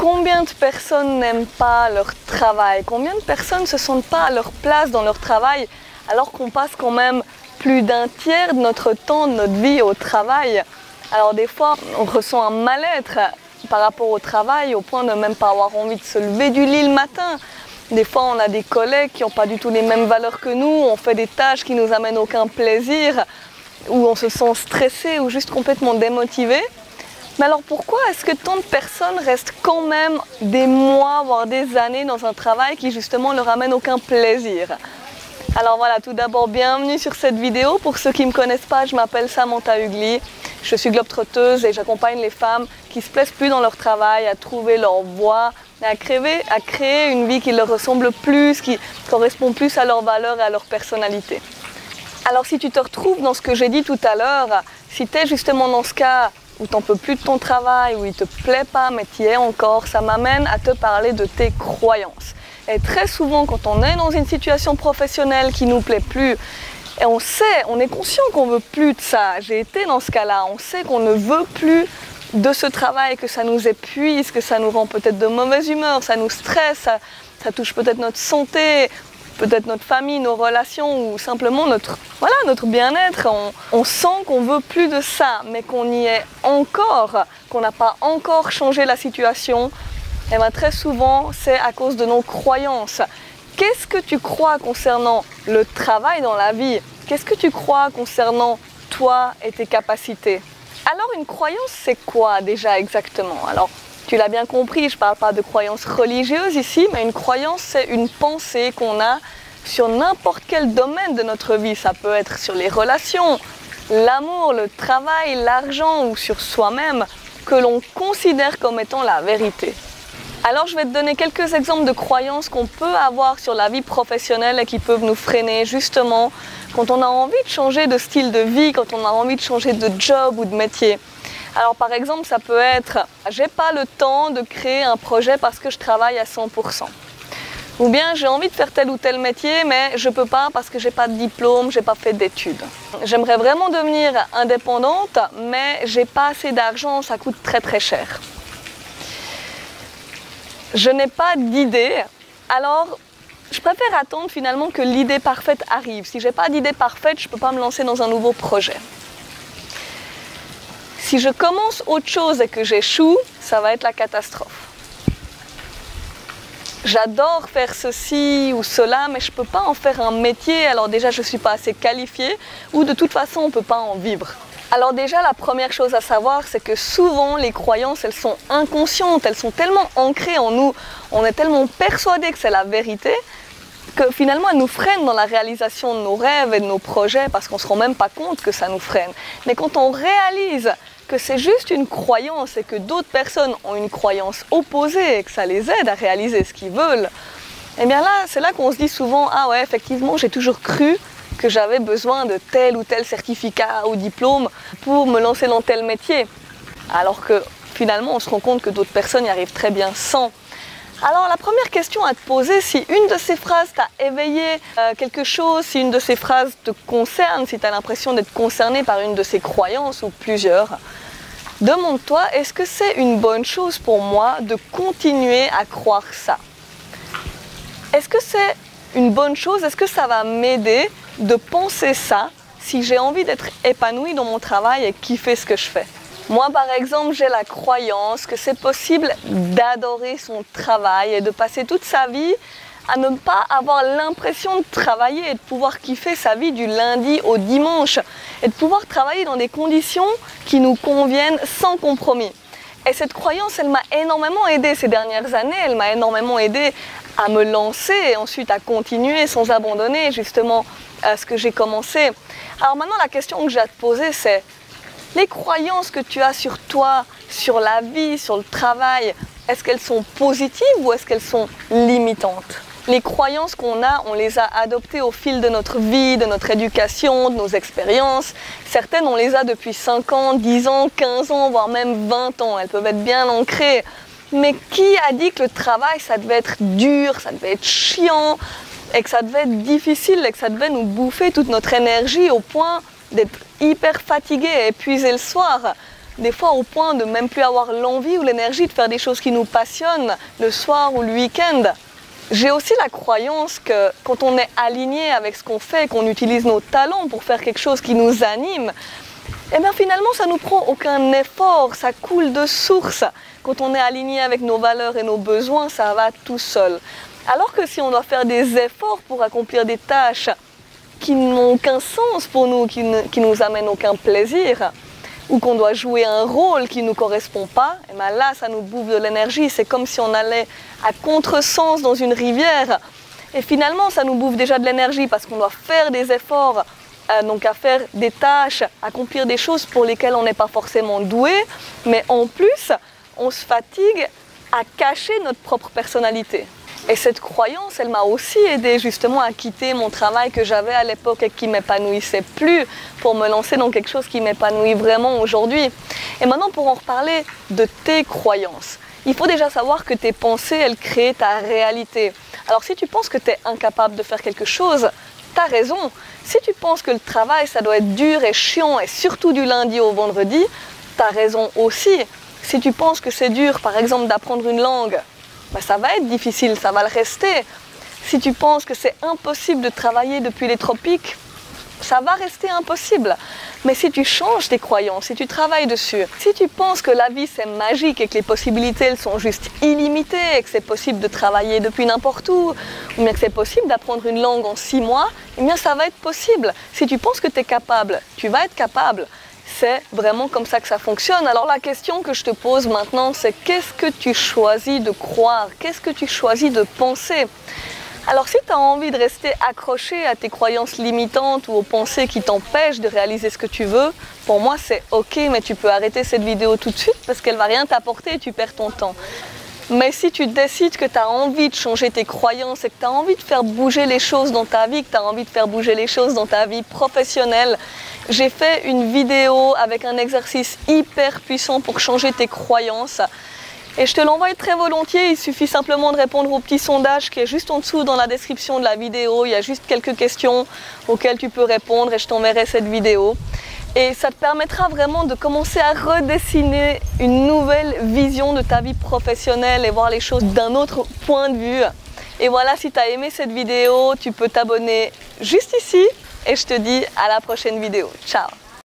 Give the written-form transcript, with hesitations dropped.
Combien de personnes n'aiment pas leur travail? Combien de personnes ne se sentent pas à leur place dans leur travail alors qu'on passe quand même plus d'un tiers de notre temps, de notre vie au travail? Alors des fois, on ressent un mal-être par rapport au travail au point de même pas avoir envie de se lever du lit le matin. Des fois, on a des collègues qui n'ont pas du tout les mêmes valeurs que nous, on fait des tâches qui nous amènent aucun plaisir, où on se sent stressé ou juste complètement démotivé. Mais alors pourquoi est-ce que tant de personnes restent quand même des mois, voire des années dans un travail qui justement ne leur amène aucun plaisir? Alors voilà, tout d'abord, bienvenue sur cette vidéo. Pour ceux qui ne me connaissent pas, je m'appelle Samantha Ugli. Je suis globe-trotteuse et j'accompagne les femmes qui se plaisent plus dans leur travail, à trouver leur voie, à créer une vie qui leur ressemble plus, qui correspond plus à leurs valeurs et à leur personnalité. Alors si tu te retrouves dans ce que j'ai dit tout à l'heure, si tu es justement dans ce cas où tu n'en peux plus de ton travail, où il ne te plaît pas, mais tu y es encore, ça m'amène à te parler de tes croyances. Et très souvent, quand on est dans une situation professionnelle qui ne nous plaît plus, et on sait, on est conscient qu'on ne veut plus de ça, j'ai été dans ce cas-là, on sait qu'on ne veut plus de ce travail, que ça nous épuise, que ça nous rend peut-être de mauvaise humeur, ça nous stresse, ça touche peut-être notre santé, peut-être notre famille, nos relations ou simplement notre bien-être. On sent qu'on veut plus de ça, mais qu'on y est encore, qu'on n'a pas encore changé la situation. Et bien très souvent, c'est à cause de nos croyances. Qu'est-ce que tu crois concernant le travail dans la vie? Qu'est-ce que tu crois concernant toi et tes capacités? Alors une croyance, c'est quoi déjà exactement? Alors, tu l'as bien compris, je ne parle pas de croyances religieuses ici, mais une croyance, c'est une pensée qu'on a sur n'importe quel domaine de notre vie. Ça peut être sur les relations, l'amour, le travail, l'argent ou sur soi-même, que l'on considère comme étant la vérité. Alors je vais te donner quelques exemples de croyances qu'on peut avoir sur la vie professionnelle et qui peuvent nous freiner justement quand on a envie de changer de style de vie, quand on a envie de changer de job ou de métier. Alors par exemple, ça peut être « j'ai pas le temps de créer un projet parce que je travaille à 100%. » Ou bien « j'ai envie de faire tel ou tel métier mais je peux pas parce que j'ai pas de diplôme, j'ai pas fait d'études. J'aimerais vraiment devenir indépendante mais j'ai pas assez d'argent, ça coûte très très cher. Je n'ai pas d'idée, alors je préfère attendre finalement que l'idée parfaite arrive. Si j'ai pas d'idée parfaite, je peux pas me lancer dans un nouveau projet. Si je commence autre chose et que j'échoue, ça va être la catastrophe. J'adore faire ceci ou cela, mais je ne peux pas en faire un métier, alors déjà je ne suis pas assez qualifiée, ou de toute façon on ne peut pas en vivre. Alors déjà la première chose à savoir, c'est que souvent les croyances, elles sont inconscientes, elles sont tellement ancrées en nous, on est tellement persuadé que c'est la vérité, que finalement elles nous freinent dans la réalisation de nos rêves et de nos projets, parce qu'on ne se rend même pas compte que ça nous freine. Mais quand on réalise que c'est juste une croyance et que d'autres personnes ont une croyance opposée et que ça les aide à réaliser ce qu'ils veulent, et bien là, c'est là qu'on se dit souvent « Ah ouais, effectivement, j'ai toujours cru que j'avais besoin de tel ou tel certificat ou diplôme pour me lancer dans tel métier. » Alors que finalement, on se rend compte que d'autres personnes y arrivent très bien sans. Alors la première question à te poser, si une de ces phrases t'a éveillé quelque chose, si une de ces phrases te concerne, si tu as l'impression d'être concerné par une de ces croyances ou plusieurs, demande-toi, est-ce que c'est une bonne chose pour moi de continuer à croire ça? Est-ce que c'est une bonne chose? Est-ce que ça va m'aider de penser ça si j'ai envie d'être épanouie dans mon travail et kiffer ce que je fais? Moi, par exemple, j'ai la croyance que c'est possible d'adorer son travail et de passer toute sa vie à ne pas avoir l'impression de travailler et de pouvoir kiffer sa vie du lundi au dimanche et de pouvoir travailler dans des conditions qui nous conviennent sans compromis. Et cette croyance, elle m'a énormément aidée ces dernières années, elle m'a énormément aidée à me lancer et ensuite à continuer sans abandonner justement ce que j'ai commencé. Alors maintenant, la question que j'ai à te poser, c'est les croyances que tu as sur toi, sur la vie, sur le travail, est-ce qu'elles sont positives ou est-ce qu'elles sont limitantes? Les croyances qu'on a, on les a adoptées au fil de notre vie, de notre éducation, de nos expériences. Certaines, on les a depuis 5 ans, 10 ans, 15 ans, voire même 20 ans. Elles peuvent être bien ancrées. Mais qui a dit que le travail, ça devait être dur, ça devait être chiant, et que ça devait être difficile, et que ça devait nous bouffer toute notre énergie au point d'être hyper fatigué et épuisé le soir? des fois au point de même plus avoir l'envie ou l'énergie de faire des choses qui nous passionnent le soir ou le week-end. J'ai aussi la croyance que quand on est aligné avec ce qu'on fait, qu'on utilise nos talents pour faire quelque chose qui nous anime, et bien finalement ça ne nous prend aucun effort, ça coule de source. Quand on est aligné avec nos valeurs et nos besoins, ça va tout seul. Alors que si on doit faire des efforts pour accomplir des tâches qui n'ont aucun sens pour nous, qui nous amènent aucun plaisir, ou qu'on doit jouer un rôle qui ne nous correspond pas, et bien là ça nous bouffe de l'énergie, c'est comme si on allait à contresens dans une rivière, et finalement ça nous bouffe déjà de l'énergie parce qu'on doit faire des efforts, donc à faire des tâches, accomplir des choses pour lesquelles on n'est pas forcément doué, mais en plus on se fatigue à cacher notre propre personnalité. Et cette croyance, elle m'a aussi aidé justement à quitter mon travail que j'avais à l'époque et qui ne m'épanouissait plus pour me lancer dans quelque chose qui m'épanouit vraiment aujourd'hui. Et maintenant, pour en reparler de tes croyances, il faut déjà savoir que tes pensées, elles créent ta réalité. Alors si tu penses que tu es incapable de faire quelque chose, tu as raison. Si tu penses que le travail, ça doit être dur et chiant, et surtout du lundi au vendredi, tu as raison aussi. Si tu penses que c'est dur, par exemple, d'apprendre une langue, ben ça va être difficile, ça va le rester. Si tu penses que c'est impossible de travailler depuis les tropiques, ça va rester impossible. Mais si tu changes tes croyances, si tu travailles dessus, si tu penses que la vie c'est magique et que les possibilités elles sont juste illimitées et que c'est possible de travailler depuis n'importe où, ou bien que c'est possible d'apprendre une langue en 6 mois, eh bien ça va être possible. Si tu penses que tu es capable, tu vas être capable. C'est vraiment comme ça que ça fonctionne. Alors la question que je te pose maintenant, c'est qu'est-ce que tu choisis de croire? Qu'est-ce que tu choisis de penser? Alors si tu as envie de rester accroché à tes croyances limitantes ou aux pensées qui t'empêchent de réaliser ce que tu veux, pour moi c'est ok, mais tu peux arrêter cette vidéo tout de suite parce qu'elle ne va rien t'apporter et tu perds ton temps. Mais si tu décides que tu as envie de changer tes croyances et que tu as envie de faire bouger les choses dans ta vie, que tu as envie de faire bouger les choses dans ta vie professionnelle, j'ai fait une vidéo avec un exercice hyper puissant pour changer tes croyances. Et je te l'envoie très volontiers, il suffit simplement de répondre au petit sondage qui est juste en dessous dans la description de la vidéo. Il y a juste quelques questions auxquelles tu peux répondre et je t'enverrai cette vidéo. Et ça te permettra vraiment de commencer à redessiner une nouvelle vision de ta vie professionnelle et voir les choses d'un autre point de vue. Et voilà, si tu as aimé cette vidéo, tu peux t'abonner juste ici et je te dis à la prochaine vidéo. Ciao!